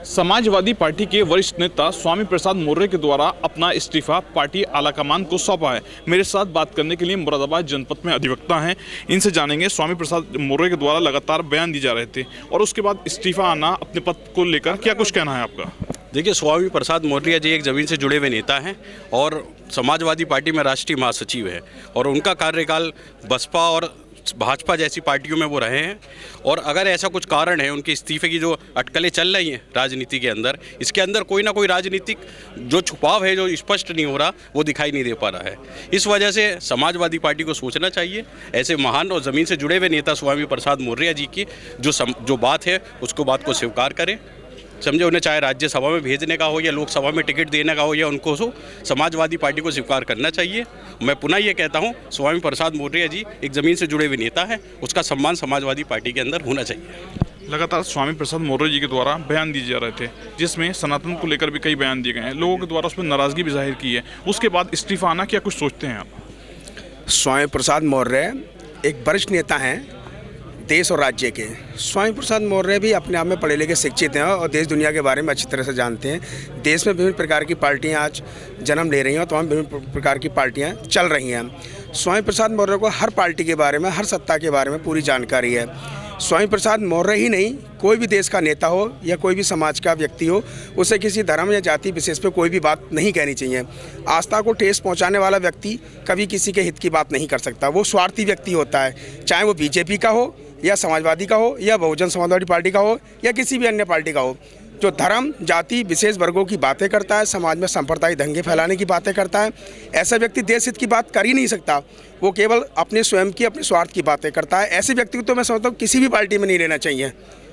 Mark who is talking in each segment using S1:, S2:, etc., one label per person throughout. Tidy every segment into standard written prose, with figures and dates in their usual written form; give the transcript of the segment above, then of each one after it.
S1: Samajwadi party के वरिष्ठ नेता स्वामी प्रसाद मौर्य के द्वारा अपना इस्तीफा पार्टी आलाकमान को सौंपा है। मेरे साथ बात करने के लिए मुरादाबाद जनपद में अधिवक्ता हैं, इनसे जानेंगे स्वामी प्रसाद मौर्य के द्वारा लगातार बयान दिए जा रहे थे और उसके बाद इस्तीफा आना अपने पद को लेकर क्या कुछ कहना है आपका?
S2: देखिए, स्वामी प्रसाद मौर्य जी एक ज़मीन से जुड़े हुए नेता हैं और समाजवादी पार्टी में राष्ट्रीय महासचिव है और उनका कार्यकाल बसपा और भाजपा जैसी पार्टियों में वो रहे हैं। और अगर ऐसा कुछ कारण है उनके इस्तीफे की, जो अटकलें चल रही हैं राजनीति के अंदर, इसके अंदर कोई ना कोई राजनीतिक जो छुपाव है, जो स्पष्ट नहीं हो रहा, वो दिखाई नहीं दे पा रहा है। इस वजह से समाजवादी पार्टी को सोचना चाहिए, ऐसे महान और ज़मीन से जुड़े हुए नेता स्वामी प्रसाद मौर्य जी की जो बात है उसको बात को स्वीकार करें। समझे, उन्हें चाहे राज्यसभा में भेजने का हो या लोकसभा में टिकट देने का हो, या उनको समाजवादी पार्टी को स्वीकार करना चाहिए। मैं पुनः ये कहता हूँ, स्वामी प्रसाद मौर्य जी एक ज़मीन से जुड़े हुए नेता है, उसका सम्मान समाजवादी पार्टी के अंदर होना चाहिए।
S1: लगातार स्वामी प्रसाद मौर्य जी के द्वारा बयान दिए जा रहे थे, जिसमें सनातन को लेकर भी कई बयान दिए गए हैं, लोगों के द्वारा उसमें नाराज़गी भी जाहिर की है। उसके बाद इस्तीफा आना, क्या कुछ सोचते हैं आप?
S3: स्वामी प्रसाद मौर्य एक वरिष्ठ नेता हैं देश और राज्य के। स्वामी प्रसाद मौर्य भी अपने आप में पढ़े लिखे शिक्षित हैं और देश दुनिया के बारे में अच्छी तरह से जानते हैं। देश में विभिन्न प्रकार की पार्टियां आज जन्म ले रही हैं और तमाम विभिन्न प्रकार की पार्टियां चल रही हैं। स्वामी प्रसाद मौर्य को हर पार्टी के बारे में, हर सत्ता के बारे में पूरी जानकारी है। स्वामी प्रसाद मौर्य ही नहीं, कोई भी देश का नेता हो या कोई भी समाज का व्यक्ति हो, उसे किसी धर्म या जाति विशेष पे कोई भी बात नहीं कहनी चाहिए। आस्था को ठेस पहुंचाने वाला व्यक्ति कभी किसी के हित की बात नहीं कर सकता। वो स्वार्थी व्यक्ति होता है, चाहे वो बीजेपी का हो या समाजवादी का हो या बहुजन समाजवादी पार्टी का हो या किसी भी अन्य पार्टी का हो। जो धर्म जाति विशेष वर्गों की बातें करता है, समाज में सांप्रदायिक दंगे फैलाने की बातें करता है, ऐसा व्यक्ति देश हित की बात कर ही नहीं सकता। वो केवल अपने स्वयं की, अपने स्वार्थ की बातें करता है। ऐसे व्यक्ति को तो मैं समझता हूँ किसी भी पार्टी में नहीं रहना चाहिए।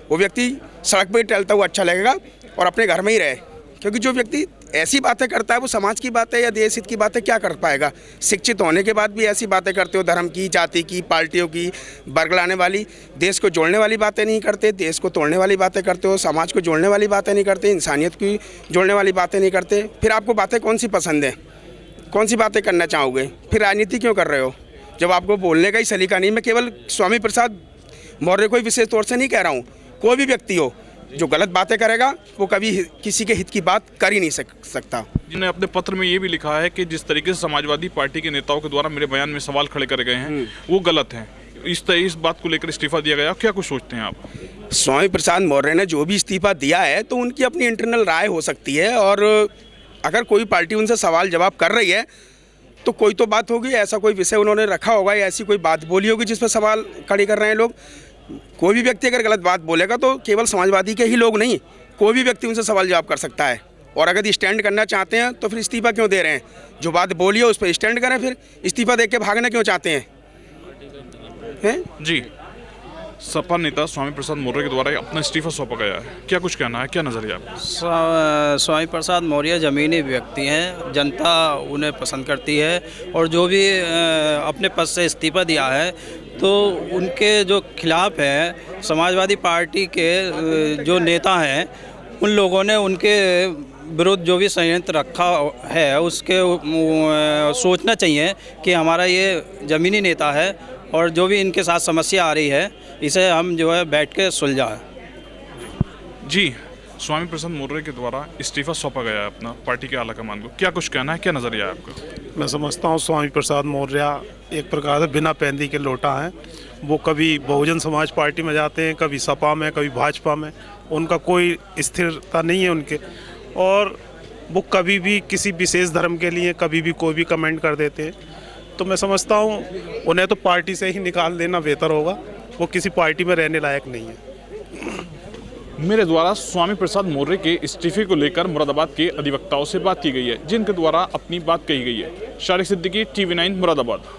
S3: वो व्यक्ति सड़क पर टहलता हुआ अच्छा लगेगा और अपने घर में ही रहे, क्योंकि जो व्यक्ति ऐसी बातें करता है वो समाज की बातें या देश हित की बातें क्या कर पाएगा। शिक्षित होने के बाद भी ऐसी बातें करते हो, धर्म की, जाति की, पार्टियों की बरगलाने वाली, देश को जोड़ने वाली बातें नहीं करते, देश को तोड़ने वाली बातें करते हो, समाज को जोड़ने वाली बातें नहीं करते, इंसानियत की जोड़ने वाली बातें नहीं करते। फिर आपको बातें कौन सी पसंद है, कौन सी बातें करना चाहोगे? फिर राजनीति क्यों कर रहे हो जब आपको बोलने का ही सलीका नहीं? मैं केवल स्वामी प्रसाद मौर्य को ही विशेष तौर से नहीं कह रहा हूँ, कोई भी व्यक्ति हो जो गलत बातें करेगा वो कभी किसी के हित की बात कर ही नहीं सकता।
S1: जिन्होंने अपने पत्र में ये भी लिखा है कि जिस तरीके से समाजवादी पार्टी के नेताओं के द्वारा मेरे बयान में सवाल खड़े करे गए हैं वो गलत है। इस बात को लेकर इस्तीफा दिया गया, क्या कुछ सोचते हैं आप?
S3: स्वामी प्रसाद मौर्य ने जो भी इस्तीफा दिया है तो उनकी अपनी इंटरनल राय हो सकती है, और अगर कोई पार्टी उनसे सवाल जवाब कर रही है तो कोई तो बात होगी, ऐसा कोई विषय उन्होंने रखा होगा या ऐसी कोई बात बोली होगी जिस पर सवाल खड़ी कर रहे हैं लोग। कोई भी व्यक्ति अगर गलत बात बोलेगा तो केवल समाजवादी के ही लोग नहीं, कोई भी व्यक्ति उनसे सवाल जवाब कर सकता है। और अगर स्टैंड करना चाहते हैं तो फिर इस्तीफा क्यों दे रहे हैं? जो बात बोली है उस पर स्टैंड करें, फिर इस्तीफा दे के भागना क्यों चाहते हैं?
S1: जी, सपा नेता स्वामी प्रसाद मौर्य के द्वारा अपना इस्तीफा सौंपा गया है, क्या कुछ कहना है, क्या नजरिया आपका?
S4: स्वामी प्रसाद मौर्य ज़मीनी व्यक्ति हैं, जनता उन्हें पसंद करती है और जो भी अपने पद से इस्तीफा दिया है तो उनके जो खिलाफ है समाजवादी पार्टी के जो नेता हैं, उन लोगों ने उनके विरुद्ध जो भी षड्यंत्र रखा है उसके सोचना चाहिए कि हमारा ये ज़मीनी नेता है और जो भी इनके साथ समस्या आ रही है इसे हम जो है बैठ के सुलझाएं।
S1: जी, स्वामी प्रसाद मौर्य के द्वारा इस्तीफा सौंपा गया है अपना पार्टी के आलाकमान को, क्या कुछ कहना है, क्या नज़रिया है आपका?
S5: मैं समझता हूँ स्वामी प्रसाद मौर्य एक प्रकार से बिना पैंदी के लोटा हैं। वो कभी बहुजन समाज पार्टी में जाते हैं, कभी सपा में, कभी भाजपा में, उनका कोई स्थिरता नहीं है उनके। और वो कभी भी किसी विशेष धर्म के लिए कभी भी कोई भी कमेंट कर देते हैं। तो मैं समझता हूँ उन्हें तो पार्टी से ही निकाल देना बेहतर होगा, वो किसी पार्टी में रहने लायक नहीं है।
S1: मेरे द्वारा स्वामी प्रसाद मौर्य के इस्तीफे को लेकर मुरादाबाद के अधिवक्ताओं से बात की गई है, जिनके द्वारा अपनी बात कही गई है। शारिक सिद्दीकी, TV9 मुरादाबाद।